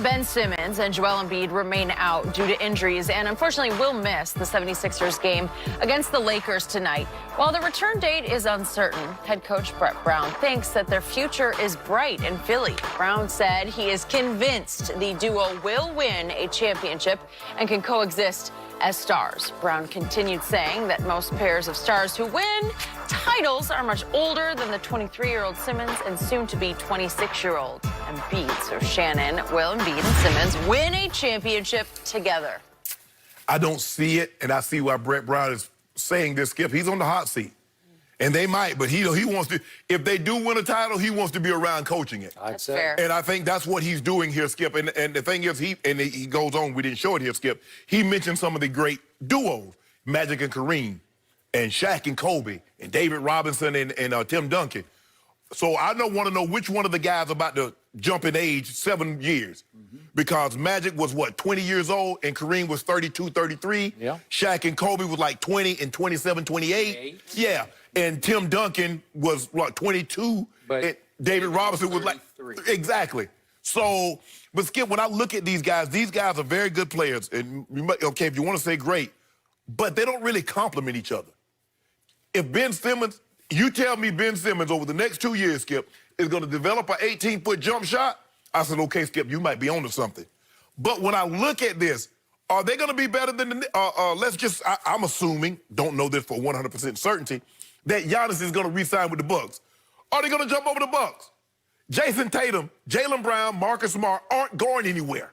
Ben Simmons and Joel Embiid remain out due to injuries and unfortunately will miss the 76ers game against the Lakers tonight. While the return date is uncertain, head coach Brett Brown thinks that their future is bright in Philly. Brown said he is convinced the duo will win a championship and can coexist as stars. Brown continued saying that most pairs of stars who win titles are much older than the 23-year-old Simmons and soon-to-be 26-year-old Embiid. So Shannon, Will Embiid and Simmons win a championship together. I don't see it, and I see why Brett Brown is saying this, Skip. He's on the hot seat. And they might, but he wants to, if they do win a title, he wants to be around coaching it. That's fair. And I think that's what he's doing here, Skip. And the thing is, he goes on, we didn't show it here, Skip. He mentioned some of the great duos, Magic and Kareem, and Shaq and Kobe, and David Robinson and Tim Duncan. So I don't want to know which one of the guys about to jump in age 7 years. Because Magic was, what, 20 years old, and Kareem was 32, 33. Yeah. Shaq and Kobe was like 20 and 27, 28. Yeah. And Tim Duncan was, what, 22? But and David Robinson was like... Exactly. So, but Skip, when I look at these guys are very good players. And, okay, if you want to say great, but they don't really complement each other. If Ben Simmons, you tell me Ben Simmons over the next 2 years, Skip, is going to develop an 18-foot jump shot, I said, okay, Skip, you might be onto something. But when I look at this, are they going to be better than the, I'm assuming, don't know this for 100% certainty, that Giannis is going to re-sign with the Bucks. Are they going to jump over the Bucks? Jason Tatum, Jaylen Brown, Marcus Smart aren't going anywhere.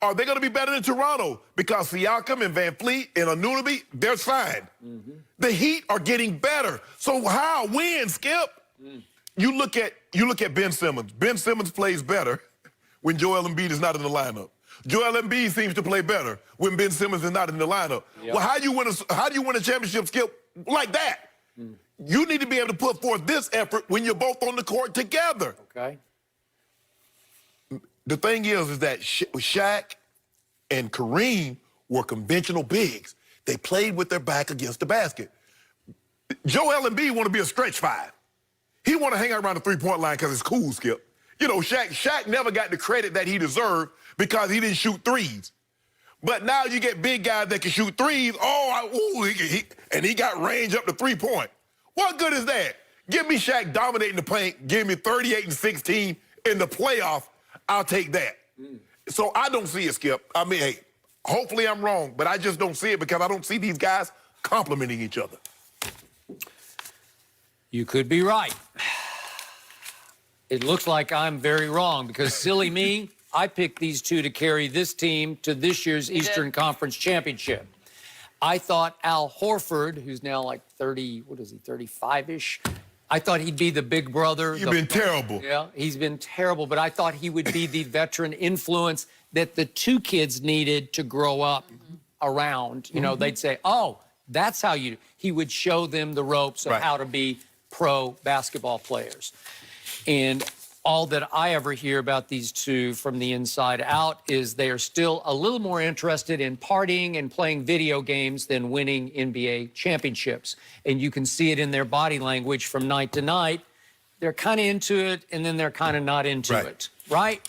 Are they going to be better than Toronto? Because Siakam and Van Fleet and Anunoby, they're signed. The Heat are getting better. So how? When, Skip? You look at Ben Simmons. Ben Simmons plays better when Joel Embiid is not in the lineup. Joel Embiid seems to play better when Ben Simmons is not in the lineup. Well, how do you win a championship, Skip, like that? You need to be able to put forth this effort when you're both on the court together. Okay. The thing is that Shaq and Kareem were conventional bigs. They played with their back against the basket. Joel Embiid want to be a stretch five. He want to hang out around the three-point line because it's cool, Skip. You know, Shaq never got the credit that he deserved because he didn't shoot threes. But now you get big guys that can shoot threes. And he got range up to three-point. What good is that? Give me Shaq dominating the paint. Give me 38 and 16 in the playoff. I'll take that. So I don't see it, Skip. I mean, hey, hopefully I'm wrong, but I just don't see it because I don't see these guys complimenting each other. You could be right. It looks like I'm very wrong because, silly me, I picked these two to carry this team to this year's Eastern Conference Championship. I thought Al Horford, who's now like 30, what is he, 35-ish? I thought he'd be the big brother. You've been terrible. Yeah, he's been terrible, but I thought he would be the veteran influence that the two kids needed to grow up around. You know, they'd say, oh, that's how you... He would show them the ropes of how to be pro basketball players. And all that I ever hear about these two from the inside out is they are still a little more interested in partying and playing video games than winning NBA championships. And you can see it in their body language from night to night. They're kind of into it, and then they're kind of not into it, right?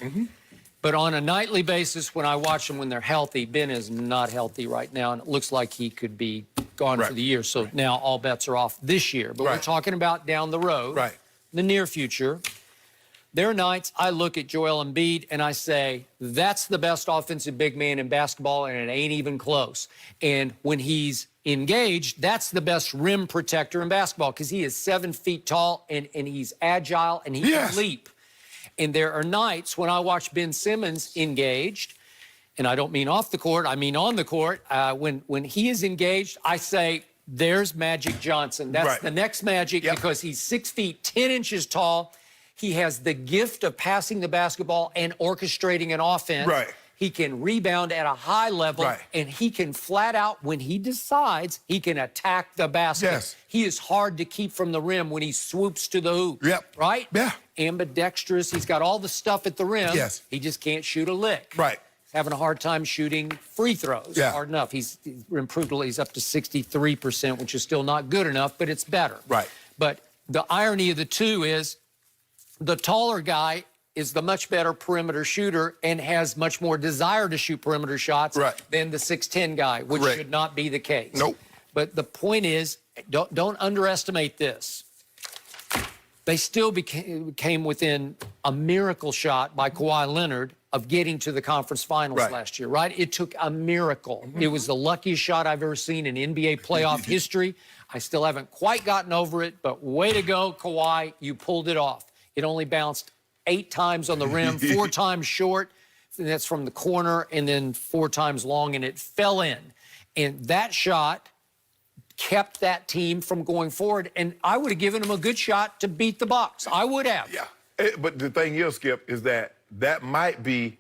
But on a nightly basis, when I watch them when they're healthy, Ben is not healthy right now, and it looks like he could be gone for the year. So now all bets are off this year. But we're talking about down the road, the near future. There are nights I look at Joel Embiid and I say, that's the best offensive big man in basketball, and it ain't even close. And when he's engaged, that's the best rim protector in basketball because he is 7 feet tall and he's agile and he can leap. And there are nights when I watch Ben Simmons engaged, and I don't mean off the court, I mean on the court. When he is engaged, I say, there's Magic Johnson. That's the next Magic because he's 6 feet, 10 inches tall. He has the gift of passing the basketball and orchestrating an offense. He can rebound at a high level, and he can flat out, when he decides, he can attack the basket. He is hard to keep from the rim when he swoops to the hoop. Right? Ambidextrous. He's got all the stuff at the rim. He just can't shoot a lick. He's having a hard time shooting free throws. Hard enough. He's improved. He's up to 63%, which is still not good enough, but it's better. But the irony of the two is the taller guy is the much better perimeter shooter and has much more desire to shoot perimeter shots than the 6'10" guy, which should not be the case. Nope. But the point is, don't underestimate this. They still came within a miracle shot by Kawhi Leonard of getting to the conference finals last year, right? It took a miracle. It was the luckiest shot I've ever seen in NBA playoff history. I still haven't quite gotten over it, but way to go, Kawhi. You pulled it off. It only bounced 8 times on the rim, 4 times short. And that's from the corner, and then 4 times long, and it fell in. And that shot kept that team from going forward, and I would have given them a good shot to beat the Bucks. I would have. Yeah. But the thing is, Skip, is that might be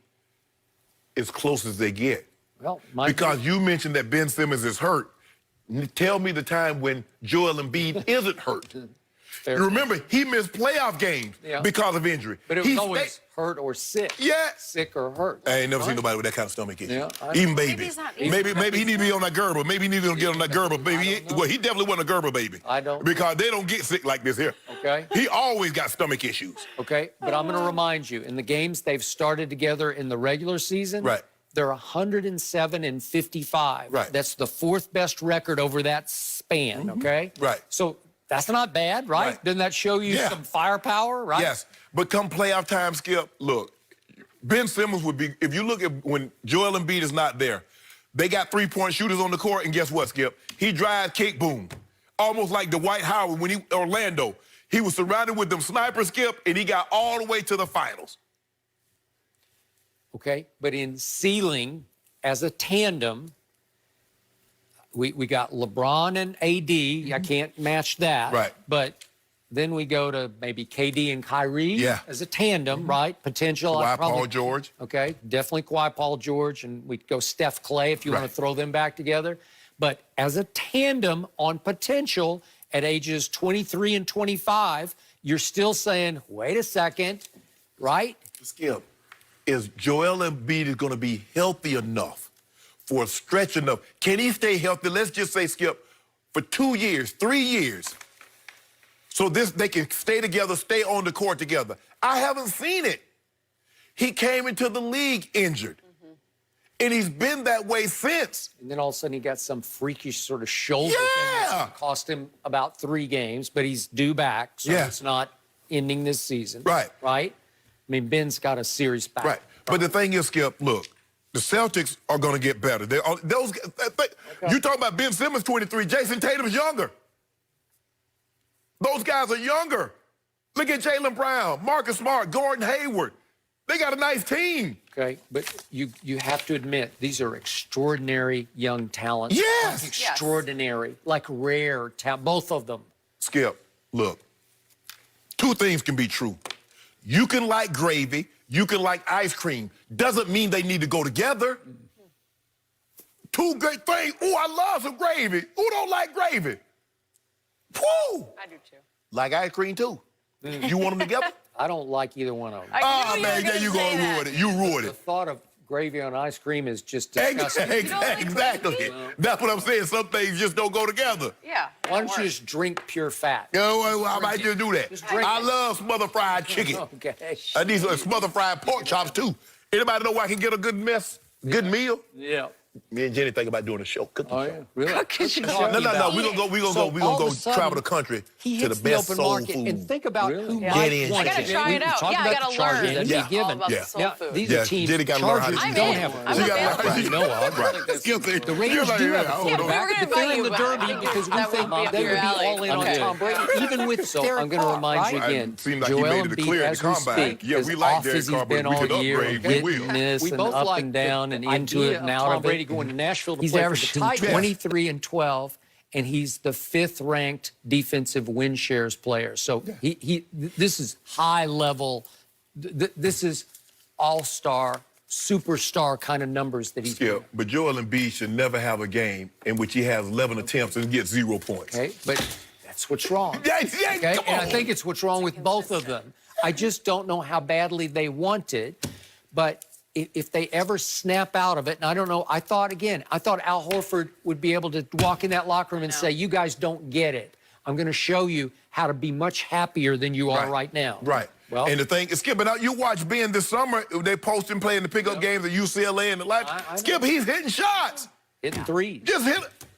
as close as they get. Well, because you mentioned that Ben Simmons is hurt. Tell me the time when Joel Embiid isn't hurt. You remember, he missed playoff games because of injury. But it was always hurt or sick. Yeah. Sick or hurt. I ain't never seen nobody with that kind of stomach issue. Yeah, Even baby. Maybe Maybe he need to be on that Gerber. Maybe he need to get on that Gerber baby. Well, he definitely wasn't a Gerber baby. I don't. Because they don't get sick like this here. Okay. He always got stomach issues. Okay, but I'm going to remind you, in the games they've started together in the regular season, they're 107 and 55. Right. That's the 4th best record over that span, okay? Right. So that's not bad, right? Doesn't that show you some firepower, right? Yes, but come playoff time, Skip, look, Ben Simmons would be, if you look at when Joel Embiid is not there, they got 3-point shooters on the court, and guess what, Skip? He drives, kick, boom. Almost like Dwight Howard when Orlando. He was surrounded with them snipers, Skip, and he got all the way to the finals. Okay, but in ceiling, as a tandem, we got LeBron and AD. I can't match that. Right. But then we go to maybe KD and Kyrie as a tandem, right? Potential. Kawhi, Paul George. Okay, definitely Kawhi, Paul George, and we'd go Steph, Clay if you want to throw them back together. But as a tandem on potential at ages 23 and 25, you're still saying, wait a second, right? Skip, is Joel Embiid going to be healthy enough for a stretch enough? Can he stay healthy? Let's just say, Skip, for 2 years, 3 years. So they can stay together, stay on the court together. I haven't seen it. He came into the league injured. And he's been that way since. And then all of a sudden he got some freakish sort of shoulder thing that cost him about 3 games, but he's due back, so it's not ending this season. Right? I mean, Ben's got a serious back. But the thing is, Skip, look, the Celtics are going to get better. You talk about Ben Simmons, 23. Jason Tatum's younger. Those guys are younger. Look at Jaylen Brown, Marcus Smart, Gordon Hayward. They got a nice team. Okay, but you have to admit, these are extraordinary young talents. Yes. Extraordinary, like rare talent, both of them. Skip, look, 2 things can be true. You can like gravy, you can like ice cream. Doesn't mean they need to go together. 2 great things. Ooh, I love some gravy. Who don't like gravy? Woo! I do too. Like ice cream too. You want them together? I don't like either one of them. Oh, man, yeah, you gonna ruin it. You ruined The it. thought of gravy on ice cream is just disgusting. Exactly. That's what I'm saying. Some things just don't go together. Yeah. Why don't you just drink pure fat? Well, I might just do that. Just drink I it. love smothered fried chicken. Okay. I need some smothered fried pork chops too. Anybody know where I can get a good meal? Yeah. Me and Jenny think about doing a show, cooking show. Really? No. We're gonna go travel the country He to the hits best open soul market. food. And think about who Get might in. want I gotta it. try it out. Talk Yeah, I about gotta the charges learn. that Yeah. be given. All about the soul food. These are teams. Jenny gotta learn how to Chargers do don't that. have I'm She gotta learn available. how to do know of. Right. The Raiders do have a Yeah, we were quarterback, gonna but they're invite in the you, Derby but because we that think wouldn't be up they your would be alley. all in on Okay. Tom Brady, even with So Derek I'm going to Carr, remind right? you again. It seemed like he Joel made it Embiid, clear at as the we combine. speak, Yeah, as we like off Derek as he's Carr, but been we all could year, upgrade. We will. getting this We and both up like and down and into idea it and of out Tom of Brady it. going to Nashville to He's play for the averaging Titans. 23 and 12, and he's the 5th ranked defensive win shares player. So this is high level. This is all-star, superstar kind of numbers that he's doing. But Joel Embiid should never have a game in which he has 11 attempts and gets 0 points. Okay, but that's what's wrong. Yeah, Okay, come and I on. think it's what's wrong with both of them. I just don't know how badly they want it, but if they ever snap out of it, and I don't know, I thought Al Horford would be able to walk in that locker room and say, you guys don't get it. I'm going to show you how to be much happier than you are right now. Right. Well, and the thing is, Skip, but now you watch Ben this summer, they post him playing the pickup games at UCLA and the like. Skip, he's hitting shots. hitting threes.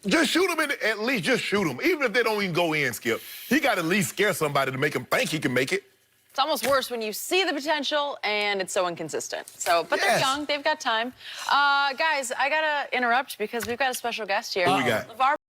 Just shoot him at least just shoot him. Even if they don't even go in, Skip. He got to at least scare somebody to make him think he can make it. It's almost worse when you see the potential and it's so inconsistent. So, but they're young, they've got time. Guys, I gotta interrupt because we've got a special guest here. Who we got? LeVar